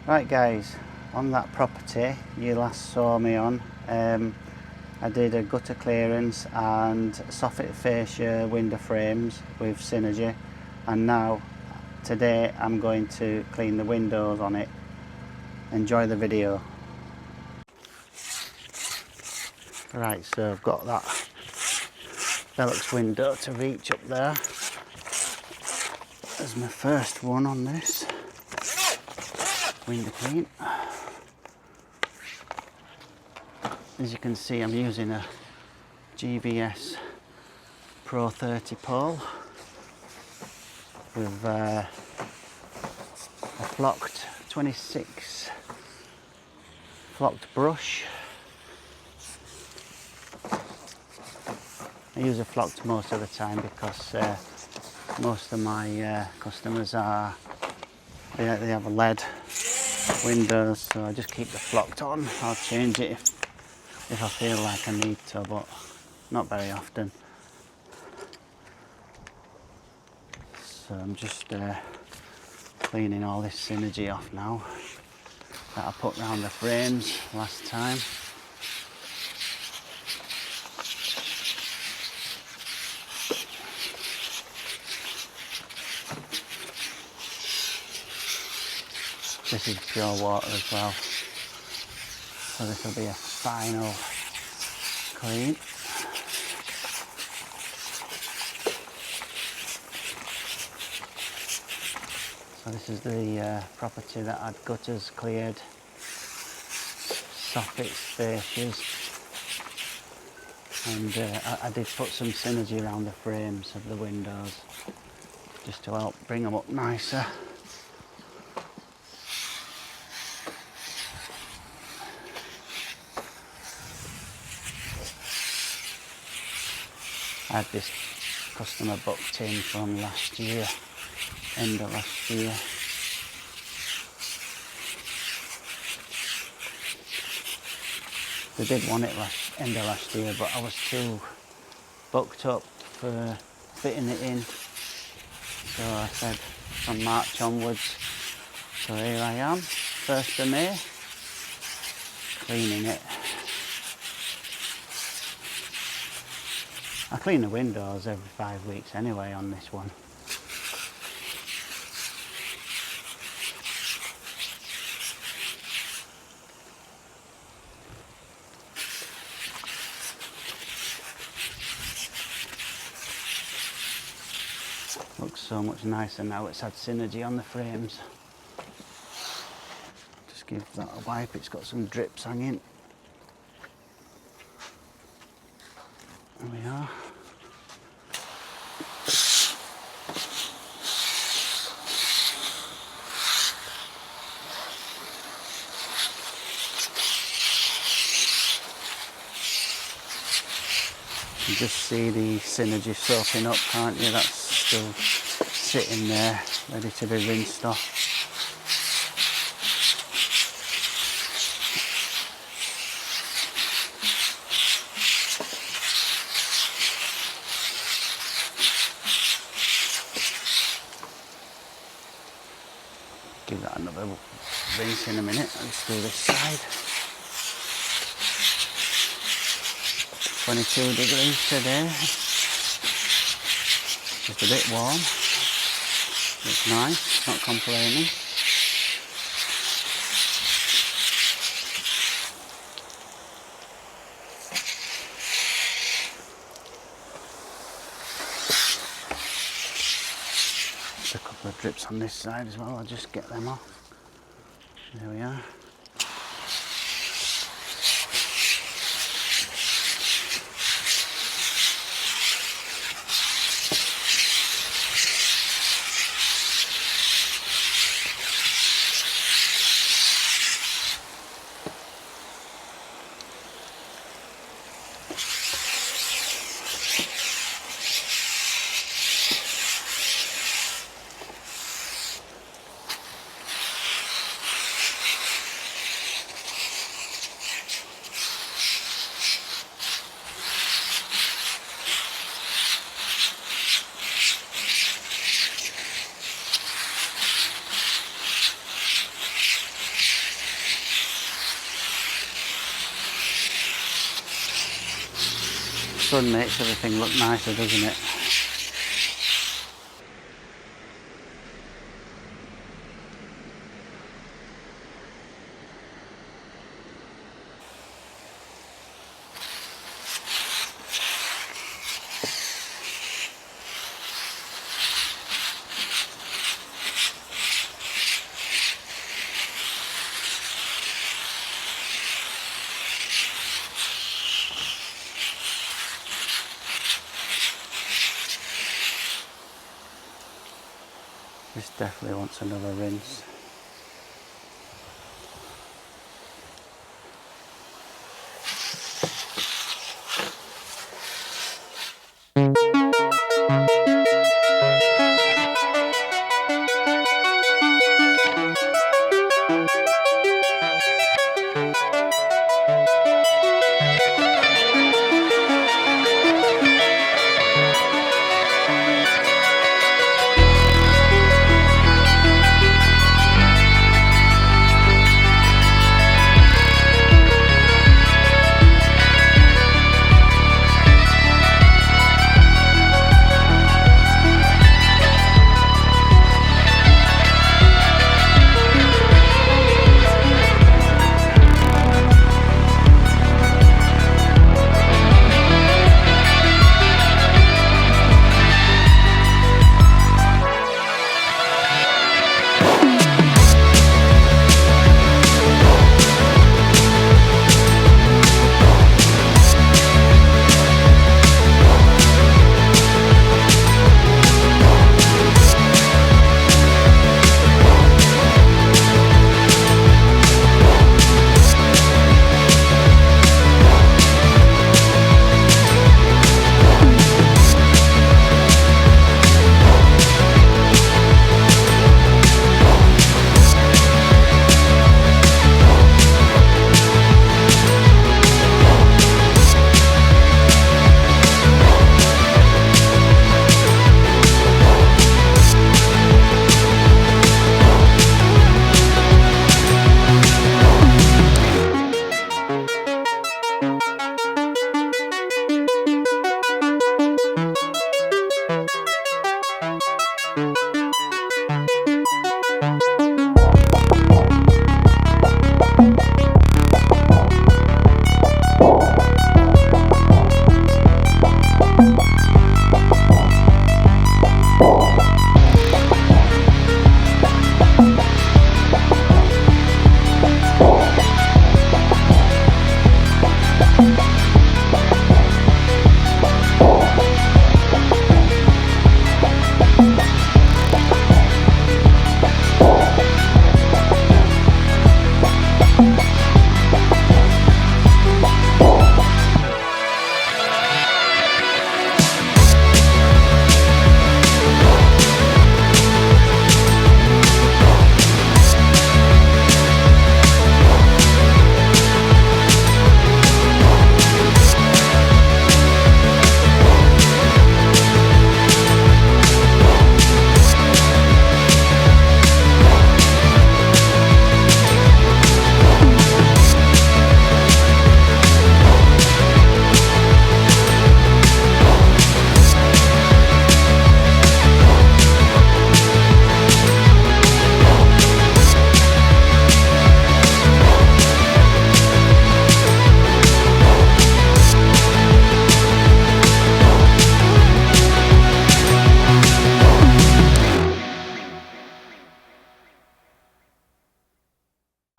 Right guys, on that property you last saw me on, I did a gutter clearance and soffit fascia window frames with Synergy, and now today I'm going to clean the windows on it. Enjoy the video. Right, so I've got that Velux window to reach up there. There's my first one on this window clean. As you can see, I'm using a GVS Pro 30 pole with a flocked 26 flocked brush. I use a flocked most of the time because most of my customers are they have a lead windows, so I just keep the flocked on. I'll change it if I feel like I need to, but not very often. So I'm just cleaning all this Synergy off now that I put round the frames last time. This is pure water as well, so this will be a final clean. So this is the property that had gutters cleared, soffits, fascias, and I did put some Synergy around the frames of the windows just to help bring them up nicer. I had this customer booked in from last year, end of last year. They did want it end of last year, but I was too booked up for fitting it in. So I said from March onwards. So here I am, 1st of May, cleaning it. I clean the windows every 5 weeks anyway on this one. Looks so much nicer now it's had Synergy on the frames. Just give that a wipe, it's got some drips hanging. There we are. You just see the Synergy soaking up, can't you? That's still sitting there, ready to be rinsed off. Give that another rinse in a minute. Let's do this side. 22 degrees today. Just a bit warm. Looks nice, not complaining. Just a couple of drips on this side as well, I'll just get them off. There we are. sun makes everything look nicer, doesn't it? This definitely wants another rinse.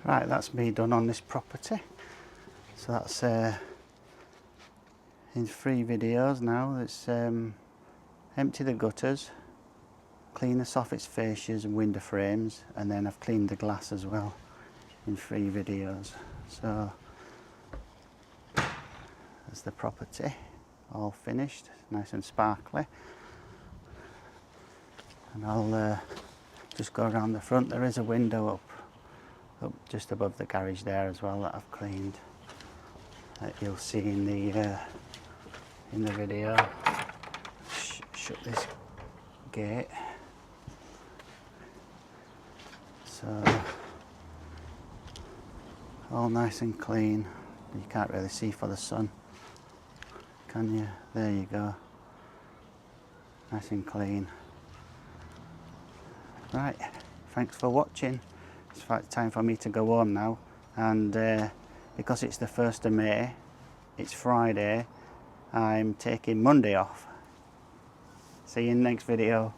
Right, that's me done on this property. So that's in 3 videos now. It's empty the gutters, clean the soffits, fascias and window frames, and then I've cleaned the glass as well in 3 videos. So there's the property all finished, nice and sparkly. And I'll just go around the front. There is a window up just above the garage there as well that I've cleaned, that you'll see in the video. Shut this gate. So all nice and clean. You can't really see for the sun. Can you? There you go. Nice and clean. Right, thanks for watching. It's time for me to go home now, and because it's the 1st of May, it's Friday, I'm taking Monday off. See you in the next video.